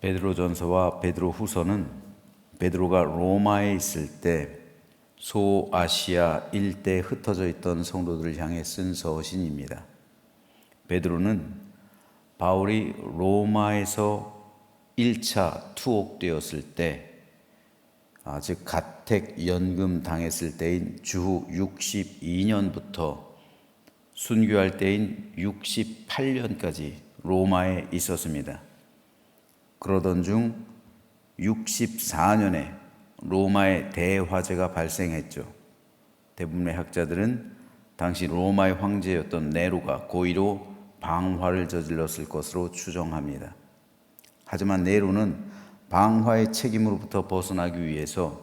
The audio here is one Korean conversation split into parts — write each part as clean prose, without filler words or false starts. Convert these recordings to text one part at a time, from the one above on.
베드로전서와 베드로후서는 베드로가 로마에 있을 때 소아시아 일대에 흩어져 있던 성도들을 향해 쓴 서신입니다. 베드로는 바울이 로마에서 1차 투옥되었을 때, 즉 가택 연금 당했을 때인 주후 62년부터 순교할 때인 68년까지 로마에 있었습니다. 그러던 중 64년에 로마의 대화재가 발생했죠. 대부분의 학자들은 당시 로마의 황제였던 네로가 고의로 방화를 저질렀을 것으로 추정합니다. 하지만 네로는 방화의 책임으로부터 벗어나기 위해서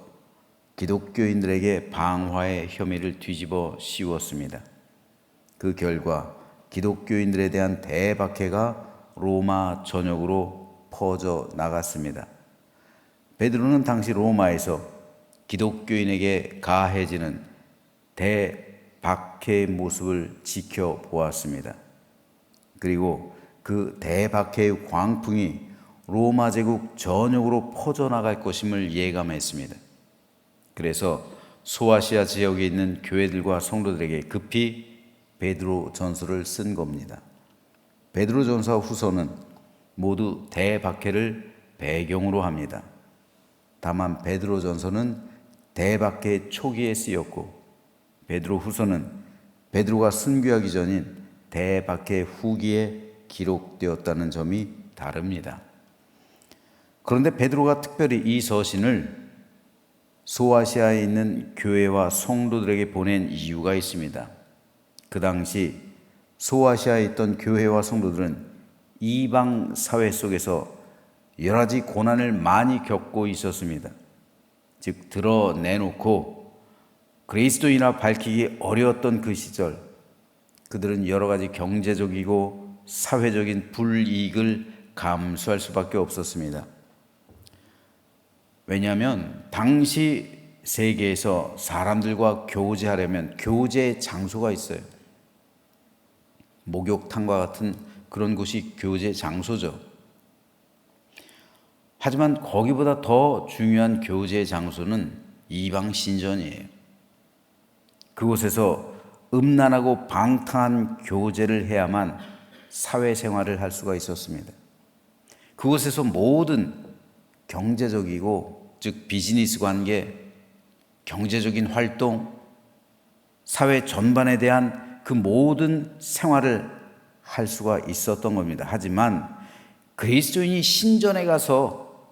기독교인들에게 방화의 혐의를 뒤집어 씌웠습니다. 그 결과 기독교인들에 대한 대박해가 로마 전역으로 퍼져 나갔습니다. 베드로는 당시 로마에서 기독교인에게 가해지는 대박해의 모습을 지켜보았습니다. 그리고 그 대박해의 광풍이 로마 제국 전역으로 퍼져나갈 것임을 예감했습니다. 그래서 소아시아 지역에 있는 교회들과 성도들에게 급히 베드로 전서를 쓴 겁니다. 베드로 전서와 후서는 모두 대박해를 배경으로 합니다. 다만 베드로 전서는 대박해 초기에 쓰였고 베드로 후서는 베드로가 순교하기 전인 대박해 후기에 기록되었다는 점이 다릅니다. 그런데 베드로가 특별히 이 서신을 소아시아에 있는 교회와 성도들에게 보낸 이유가 있습니다. 그 당시 소아시아에 있던 교회와 성도들은 이방 사회 속에서 여러 가지 고난을 많이 겪고 있었습니다. 즉 드러내놓고 그리스도인이라 밝히기 어려웠던 그 시절, 그들은 여러 가지 경제적이고 사회적인 불이익을 감수할 수밖에 없었습니다. 왜냐하면 당시 세계에서 사람들과 교제하려면 교제 장소가 있어요. 목욕탕과 같은 그런 곳이 교제 장소죠. 하지만 거기보다 더 중요한 교제 장소는 이방 신전이에요. 그곳에서 음란하고 방탕한 교제를 해야만 사회생활을 할 수가 있었습니다. 그곳에서 모든 경제적이고 즉 비즈니스 관계, 경제적인 활동, 사회 전반에 대한 그 모든 생활을 할 수가 있었던 겁니다. 하지만 그리스도인이 신전에 가서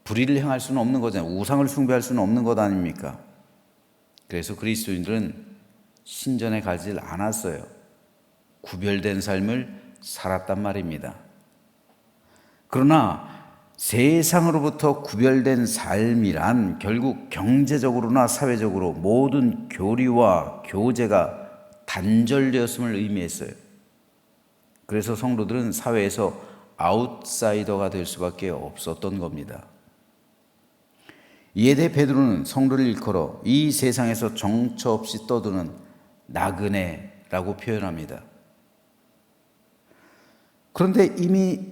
불의를 행할 수는 없는 거잖아요. 우상을 숭배할 수는 없는 것 아닙니까? 그래서 그리스도인들은 신전에 가지 않았어요. 구별된 삶을 살았단 말입니다. 그러나 세상으로부터 구별된 삶이란 결국 경제적으로나 사회적으로 모든 교류와 교제가 단절되었음을 의미했어요. 그래서 성도들은 사회에서 아웃사이더가 될 수밖에 없었던 겁니다. 이에 대해 베드로는 성도를 일컬어 이 세상에서 정처 없이 떠드는 나그네라고 표현합니다. 그런데 이미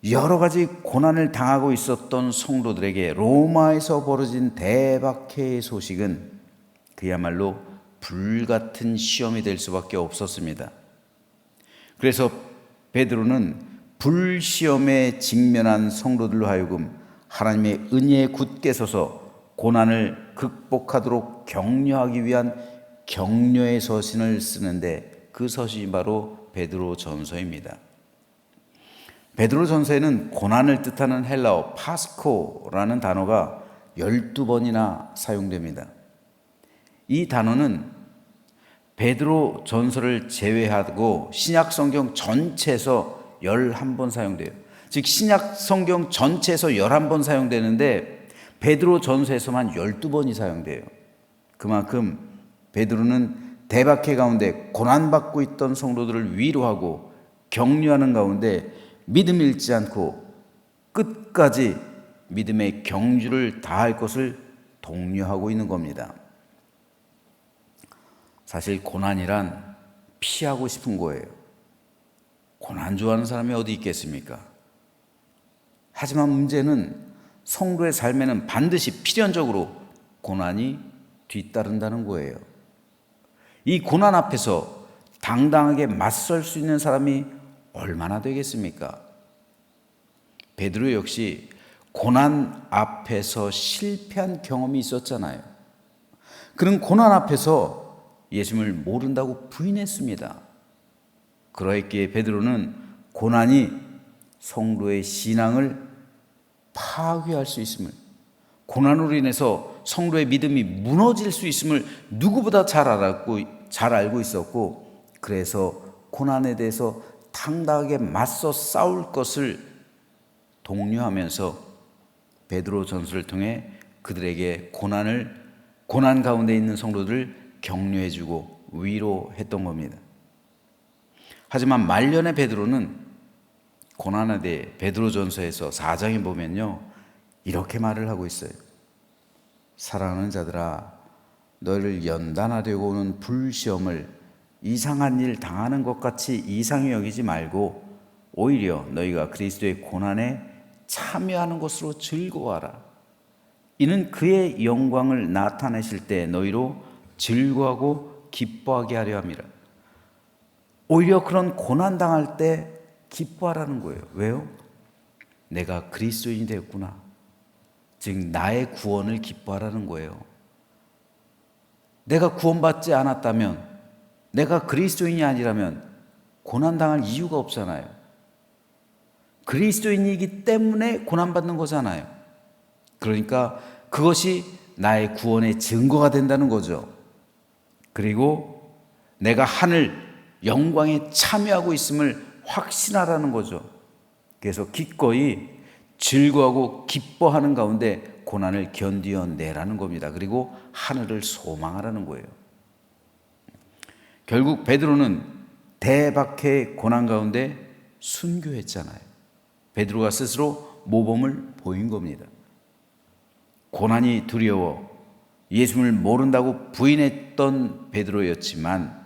여러 가지 고난을 당하고 있었던 성도들에게 로마에서 벌어진 대박해의 소식은 그야말로 불같은 시험이 될 수밖에 없었습니다. 그래서 베드로는 불시험에 직면한 성도들로 하여금 하나님의 은혜에 굳게 서서 고난을 극복하도록 격려하기 위한 격려의 서신을 쓰는데 그 서신이 바로 베드로 전서입니다. 베드로 전서에는 고난을 뜻하는 헬라어 파스코라는 단어가 12번이나 사용됩니다. 이 단어는 베드로 전서를 제외하고 신약 성경 전체에서 11번 사용돼요. 즉 신약 성경 전체에서 11번 사용되는데 베드로 전서에서만 12번이 사용돼요. 그만큼 베드로는 대박해 가운데 고난받고 있던 성도들을 위로하고 격려하는 가운데 믿음 잃지 않고 끝까지 믿음의 경주를 다할 것을 독려하고 있는 겁니다. 사실 고난이란 피하고 싶은 거예요. 고난 좋아하는 사람이 어디 있겠습니까? 하지만 문제는 성도의 삶에는 반드시 필연적으로 고난이 뒤따른다는 거예요. 이 고난 앞에서 당당하게 맞설 수 있는 사람이 얼마나 되겠습니까? 베드로 역시 고난 앞에서 실패한 경험이 있었잖아요. 그는 고난 앞에서 예수님을 모른다고 부인했습니다. 그러했기에 베드로는 고난이 성도의 신앙을 파괴할 수 있음을, 고난으로 인해서 성도의 믿음이 무너질 수 있음을 누구보다 잘 알고 있었고, 그래서 고난에 대해서 당당하게 맞서 싸울 것을 독려하면서 베드로 전서를 통해 그들에게 고난 가운데 있는 성도들을 격려해주고 위로했던 겁니다. 하지만 말년의 베드로는 고난에 대해 베드로 전서에서 4장에 보면요, 이렇게 말을 하고 있어요. 사랑하는 자들아, 너희를 연단하려고 오는 불시험을 이상한 일 당하는 것 같이 이상히 여기지 말고 오히려 너희가 그리스도의 고난에 참여하는 것으로 즐거워하라. 이는 그의 영광을 나타내실 때 너희로 즐거워하고 기뻐하게 하려 함이라. 오히려 그런 고난 당할 때 기뻐하라는 거예요. 왜요? 내가 그리스도인이 되었구나. 즉 나의 구원을 기뻐하라는 거예요. 내가 구원받지 않았다면, 내가 그리스도인이 아니라면 고난당할 이유가 없잖아요. 그리스도인이기 때문에 고난받는 거잖아요. 그러니까 그것이 나의 구원의 증거가 된다는 거죠. 그리고 내가 하늘 영광에 참여하고 있음을 확신하라는 거죠. 그래서 기꺼이 즐거워하고 기뻐하는 가운데 고난을 견디어내라는 겁니다. 그리고 하늘을 소망하라는 거예요. 결국 베드로는 대박의 고난 가운데 순교했잖아요. 베드로가 스스로 모범을 보인 겁니다. 고난이 두려워 예수님을 모른다고 부인했던 베드로였지만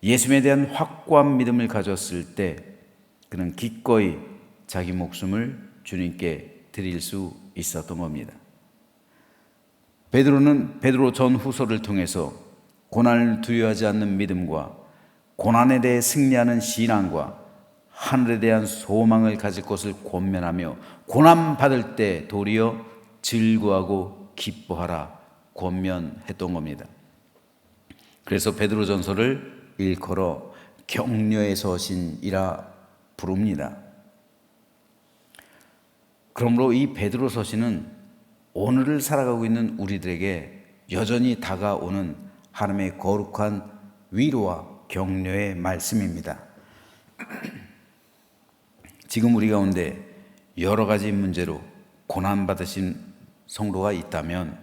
예수님에 대한 확고한 믿음을 가졌을 때 그는 기꺼이 자기 목숨을 주님께 드릴 수 있었던 겁니다. 베드로는 베드로 전후서를 통해서 고난을 두려워하지 않는 믿음과 고난에 대해 승리하는 신앙과 하늘에 대한 소망을 가질 것을 권면하며 고난받을 때 도리어 즐거워하고 기뻐하라 권면했던 겁니다. 그래서 베드로전서를 일컬어 격려의 서신이라 부릅니다. 그러므로 이 베드로 서신은 오늘을 살아가고 있는 우리들에게 여전히 다가오는 하나님의 거룩한 위로와 격려의 말씀입니다. 지금 우리 가운데 여러 가지 문제로 고난받으신 성도가 있다면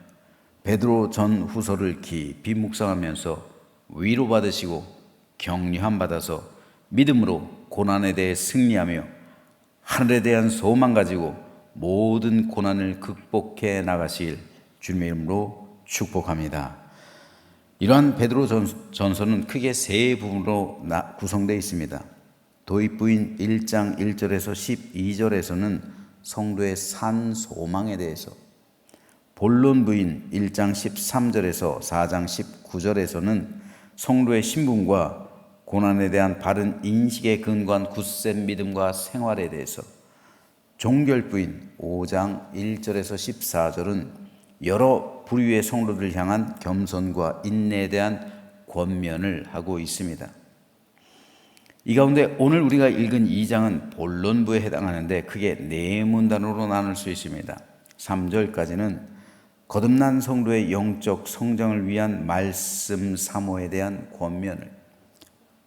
베드로 전후서를 깊이 묵상하면서 위로받으시고 격려함 받아서 믿음으로 고난에 대해 승리하며 하늘에 대한 소망 가지고 모든 고난을 극복해 나가실 주님의 이름으로 축복합니다. 이러한 베드로 전서는 크게 세 부분으로 구성되어 있습니다. 도입부인 1장 1절에서 12절에서는 성도의 산 소망에 대해서, 본론부인 1장 13절에서 4장 19절에서는 성도의 신분과 고난에 대한 바른 인식에 근거한 굳센 믿음과 생활에 대해서, 종결부인 5장 1절에서 14절은 여러 부류의 성도들을 향한 겸손과 인내에 대한 권면을 하고 있습니다. 이 가운데 오늘 우리가 읽은 2장은 본론부에 해당하는데 크게 네 문단으로 나눌 수 있습니다. 3절까지는 거듭난 성도의 영적 성장을 위한 말씀 사모에 대한 권면을,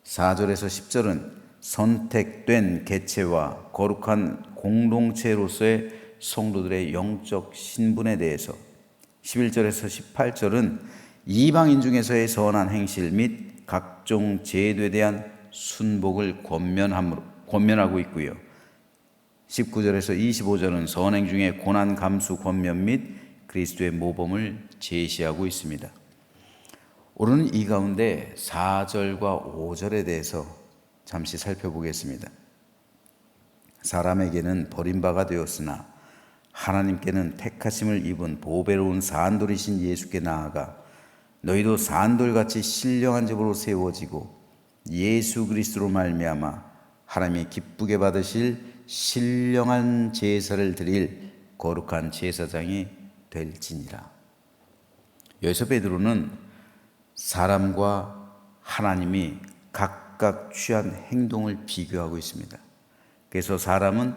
4절에서 10절은 선택된 개체와 거룩한 공동체로서의 성도들의 영적 신분에 대해서, 11절에서 18절은 이방인 중에서의 선한 행실 및 각종 제도에 대한 순복을 권면하고 있고요. 19절에서 25절은 선행 중에 고난 감수 권면 및 그리스도의 모범을 제시하고 있습니다. 오늘은 이 가운데 4절과 5절에 대해서 잠시 살펴보겠습니다. 사람에게는 버림바가 되었으나 하나님께는 택하심을 입은 보배로운 산돌이신 예수께 나아가 너희도 산돌같이 신령한 집으로 세워지고 예수 그리스도로 말미암아 하나님이 기쁘게 받으실 신령한 제사를 드릴 거룩한 제사장이 될지니라. 여기서 베드로는 사람과 하나님이 각각 취한 행동을 비교하고 있습니다. 그래서 사람은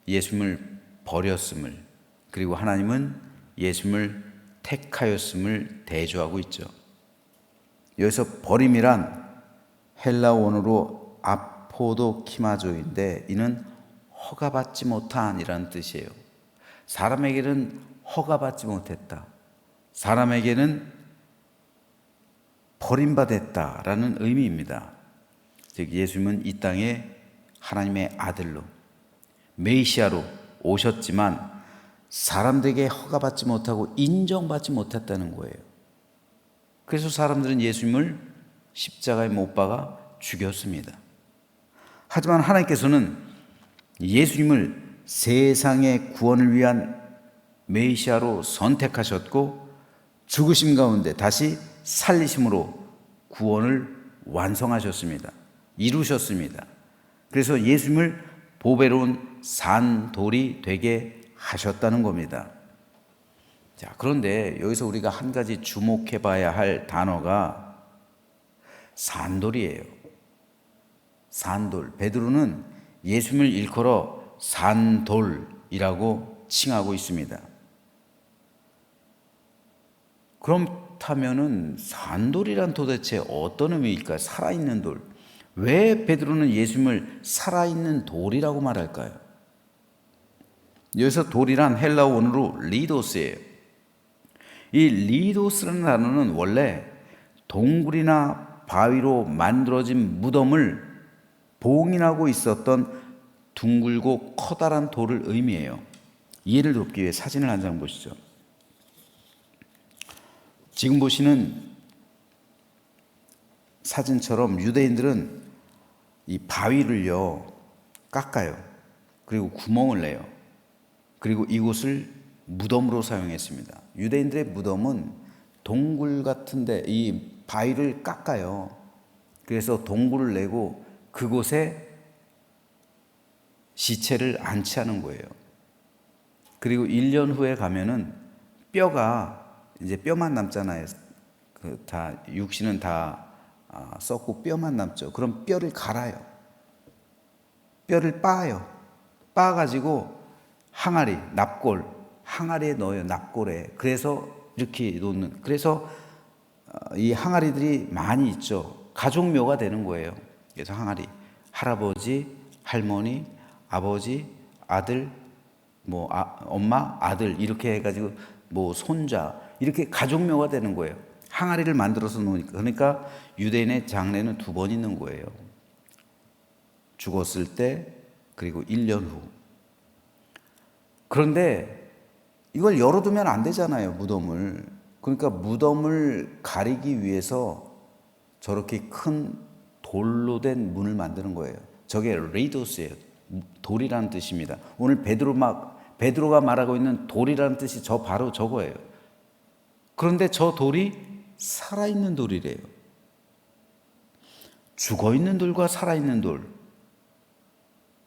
예수님을 버렸음을, 그리고 하나님은 예수님을 택하였음을 대조하고 있죠. 여기서 버림이란 헬라 원어로 아포도키마조인데 이는 허가받지 못한이라는 뜻이에요. 사람에게는 허가받지 못했다, 사람에게는 버림받았다라는 의미입니다. 즉 예수님은 이 땅에 하나님의 아들로 메시아로 오셨지만 사람들에게 허가받지 못하고 인정받지 못했다는 거예요. 그래서 사람들은 예수님을 십자가에 못 박아 죽였습니다. 하지만 하나님께서는 예수님을 세상의 구원을 위한 메시아로 선택하셨고 죽으심 가운데 다시 살리심으로 구원을 완성하셨습니다. 이루셨습니다. 그래서 예수님을 보배로운 산돌이 되게 하셨다는 겁니다. 자, 그런데 여기서 우리가 한 가지 주목해 봐야 할 단어가 산돌이에요. 산돌. 베드로는 예수님을 일컬어 산돌이라고 칭하고 있습니다. 그렇다면은 산돌이란 도대체 어떤 의미일까요? 살아있는 돌. 왜 베드로는 예수님을 살아있는 돌이라고 말할까요? 여기서 돌이란 헬라어 원어로 리도스예요. 이 리도스라는 단어는 원래 동굴이나 바위로 만들어진 무덤을 봉인하고 있었던 둥글고 커다란 돌을 의미해요. 이해를 돕기 위해 사진을 한 장 보시죠. 지금 보시는 사진처럼 유대인들은 이 바위를요 깎아요. 그리고 구멍을 내요. 그리고 이곳을 무덤으로 사용했습니다. 유대인들의 무덤은 동굴 같은데 이 바위를 깎아요. 그래서 동굴을 내고 그곳에 시체를 안치하는 거예요. 그리고 1년 후에 가면은 뼈가 이제 뼈만 남잖아요. 다 육신은 다 썩고 뼈만 남죠. 그럼 뼈를 갈아요. 뼈를 빻아요. 빻아가지고 항아리, 납골, 항아리에 넣어요. 납골에. 그래서 이렇게 놓는. 그래서 이 항아리들이 많이 있죠. 가족묘가 되는 거예요. 그래서 항아리, 할아버지, 할머니, 아버지, 아들, 엄마, 아들 이렇게 해가지고 손자 이렇게 가족묘가 되는 거예요. 항아리를 만들어서 놓으니까. 그러니까 유대인의 장례는 2번 있는 거예요. 죽었을 때 그리고 1년 후. 그런데 이걸 열어두면 안 되잖아요, 무덤을. 그러니까 무덤을 가리기 위해서 저렇게 큰 돌로 된 문을 만드는 거예요. 저게 리도스예요. 돌이라는 뜻입니다. 오늘 베드로가 말하고 있는 돌이라는 뜻이 바로 저거예요. 그런데 저 돌이 살아있는 돌이래요. 죽어있는 돌과 살아있는 돌.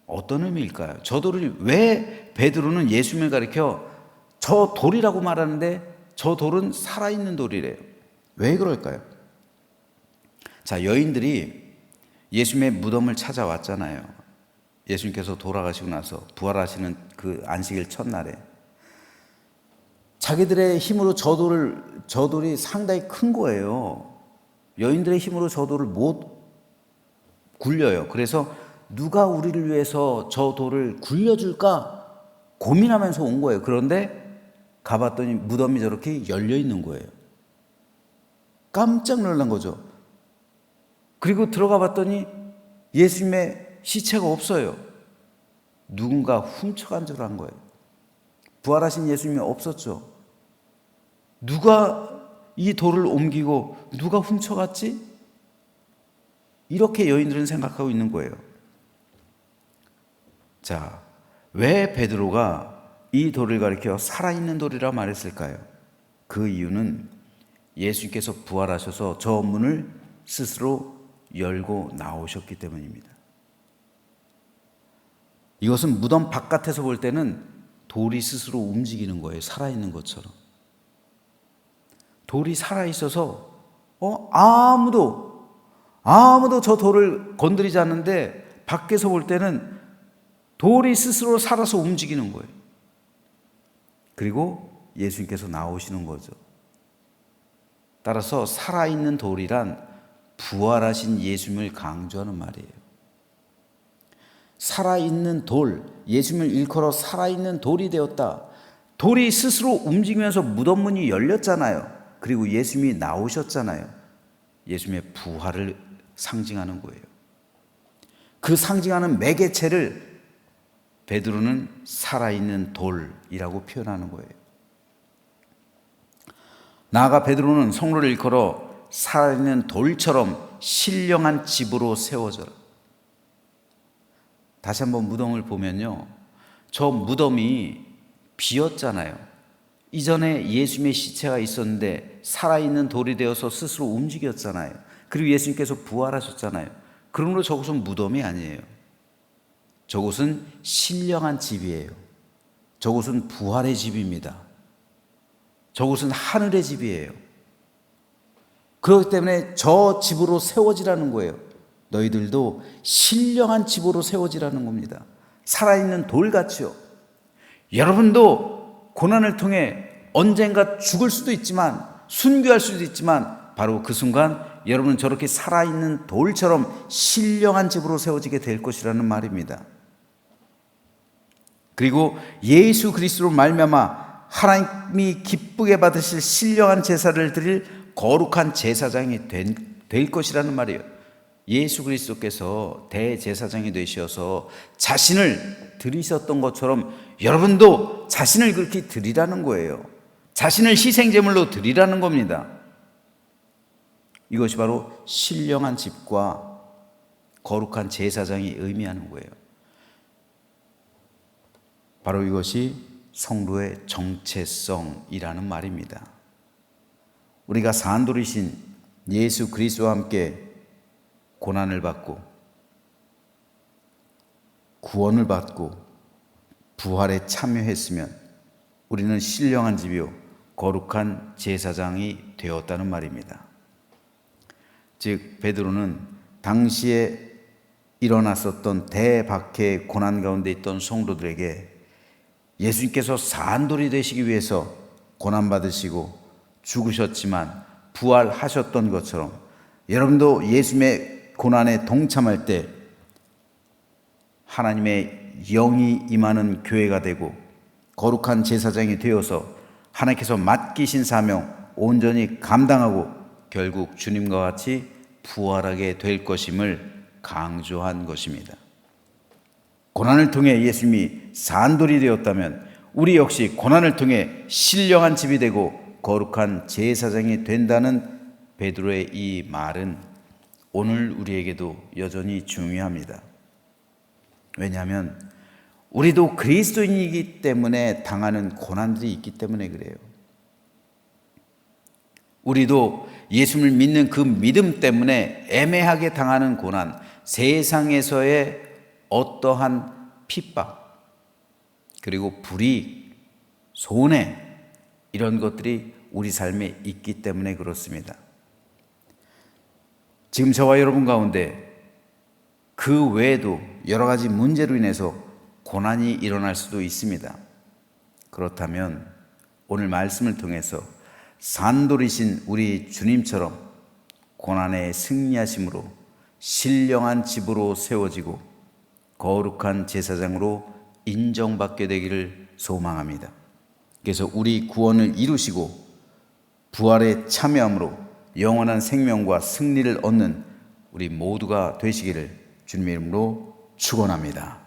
어떤 의미일까요? 저 돌을 왜 베드로는 예수님을 가리켜 저 돌이라고 말하는데 저 돌은 살아있는 돌이래요. 왜 그럴까요? 자, 여인들이 예수님의 무덤을 찾아왔잖아요. 예수님께서 돌아가시고 나서 부활하시는 그 안식일 첫날에 자기들의 힘으로 저 돌이 상당히 큰 거예요. 여인들의 힘으로 저 돌을 못 굴려요. 그래서 누가 우리를 위해서 저 돌을 굴려줄까 고민하면서 온 거예요. 그런데 가봤더니 무덤이 저렇게 열려 있는 거예요. 깜짝 놀란 거죠. 그리고 들어가 봤더니 예수님의 시체가 없어요. 누군가 훔쳐간 줄 안 거예요. 부활하신 예수님이 없었죠. 누가 이 돌을 옮기고 누가 훔쳐갔지? 이렇게 여인들은 생각하고 있는 거예요. 자, 왜 베드로가 이 돌을 가리켜 살아있는 돌이라 말했을까요? 그 이유는 예수님께서 부활하셔서 저 문을 스스로 열고 나오셨기 때문입니다. 이것은 무덤 바깥에서 볼 때는 돌이 스스로 움직이는 거예요. 살아있는 것처럼. 돌이 살아있어서 아무도 저 돌을 건드리지 않는데 밖에서 볼 때는 돌이 스스로 살아서 움직이는 거예요. 그리고 예수님께서 나오시는 거죠. 따라서 살아있는 돌이란 부활하신 예수님을 강조하는 말이에요. 살아있는 돌, 예수님을 일컬어 살아있는 돌이 되었다. 돌이 스스로 움직이면서 무덤 문이 열렸잖아요. 그리고 예수님이 나오셨잖아요. 예수님의 부활을 상징하는 거예요. 그 상징하는 매개체를 베드로는 살아있는 돌이라고 표현하는 거예요. 나아가 베드로는 성로를 일컬어 살아있는 돌처럼 신령한 집으로 세워져라. 다시 한번 무덤을 보면요, 저 무덤이 비었잖아요. 이전에 예수님의 시체가 있었는데 살아있는 돌이 되어서 스스로 움직였잖아요. 그리고 예수님께서 부활하셨잖아요. 그러므로 저곳은 무덤이 아니에요. 저곳은 신령한 집이에요. 저곳은 부활의 집입니다. 저곳은 하늘의 집이에요. 그렇기 때문에 저 집으로 세워지라는 거예요. 너희들도 신령한 집으로 세워지라는 겁니다. 살아있는 돌같이요. 여러분도 고난을 통해 언젠가 죽을 수도 있지만, 순교할 수도 있지만, 바로 그 순간 여러분은 저렇게 살아있는 돌처럼 신령한 집으로 세워지게 될 것이라는 말입니다. 그리고 예수 그리스도로 말미암아 하나님이 기쁘게 받으실 신령한 제사를 드릴 거룩한 제사장이 될 것이라는 말이에요. 예수 그리스도께서 대제사장이 되셔서 자신을 드리셨던 것처럼 여러분도 자신을 그렇게 드리라는 거예요. 자신을 희생제물로 드리라는 겁니다. 이것이 바로 신령한 집과 거룩한 제사장이 의미하는 거예요. 바로 이것이 성도의 정체성이라는 말입니다. 우리가 산돌이신 예수 그리스도와 함께 고난을 받고 구원을 받고 부활에 참여했으면 우리는 신령한 집이요 거룩한 제사장이 되었다는 말입니다. 즉 베드로는 당시에 일어났었던 대박해의 고난 가운데 있던 성도들에게 예수님께서 산돌이 되시기 위해서 고난받으시고 죽으셨지만 부활하셨던 것처럼 여러분도 예수님의 고난에 동참할 때 하나님의 영이 임하는 교회가 되고 거룩한 제사장이 되어서 하나님께서 맡기신 사명 온전히 감당하고 결국 주님과 같이 부활하게 될 것임을 강조한 것입니다. 고난을 통해 예수님이 산돌이 되었다면 우리 역시 고난을 통해 신령한 집이 되고 거룩한 제사장이 된다는 베드로의 이 말은 오늘 우리에게도 여전히 중요합니다. 왜냐하면 우리도 그리스도인이기 때문에 당하는 고난들이 있기 때문에 그래요. 우리도 예수를 믿는 그 믿음 때문에 애매하게 당하는 고난, 세상에서의 어떠한 핍박, 그리고 불이익, 손해, 이런 것들이 우리 삶에 있기 때문에 그렇습니다. 지금 저와 여러분 가운데 그 외에도 여러 가지 문제로 인해서 고난이 일어날 수도 있습니다. 그렇다면 오늘 말씀을 통해서 산돌이신 우리 주님처럼 고난에 승리하심으로 신령한 집으로 세워지고 거룩한 제사장으로 인정받게 되기를 소망합니다. 그래서 우리 구원을 이루시고 부활에 참여함으로 영원한 생명과 승리를 얻는 우리 모두가 되시기를 주님의 이름으로 축원합니다.